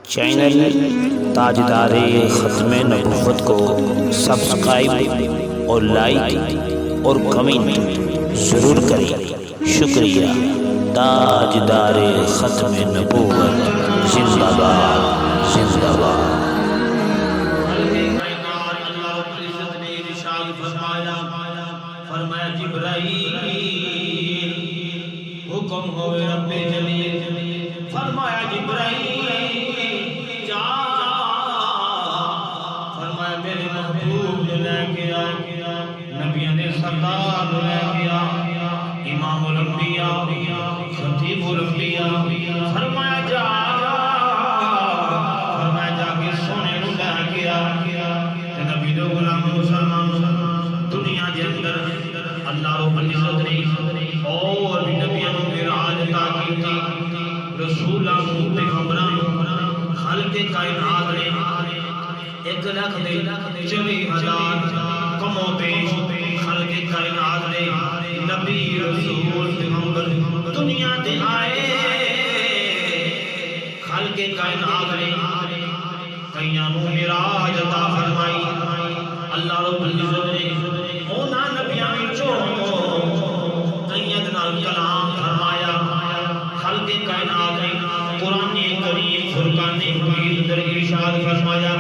Channel تاجدار ختم نبوت کو سبسکرائب اور لائک اور کمنٹ ضرور کریں۔ شکریہ۔ تاجدار ختم نبوت زندہ باد، زندہ باد۔ فرمایا جبرائیل حکم ہوئے رب جلیل، فرمایا جبرائیل جا، فرمایا میرے محبوب لے کے آ، نبیوں نے سردار لے کے آ، امام الانبیاء خطیب الانبیاء، فرمایا جا، فرمایا جا کے سونے نو لے کے آ، نبی دو غلام مسلمان دنیا کے اندر اللہ رب العزت نے اور بھی نبیوں کو معراج عطا کی، رسولاں کو پیغمبراں کو خالق کائنات نے 1,24,000 کم و بیش خالق کائنات نے نبی رسول پیغمبر دنیا تے آئے، خالق کائنات نے کئیاں کو معراج عطا فرمائی۔ اللہ رب العزت نے اونا نبیاں وچوں کئیاں دے نال کلام فرمایا، خالق کائنات نے قرآن کریم فرقان حمید در ارشاد فرمایا۔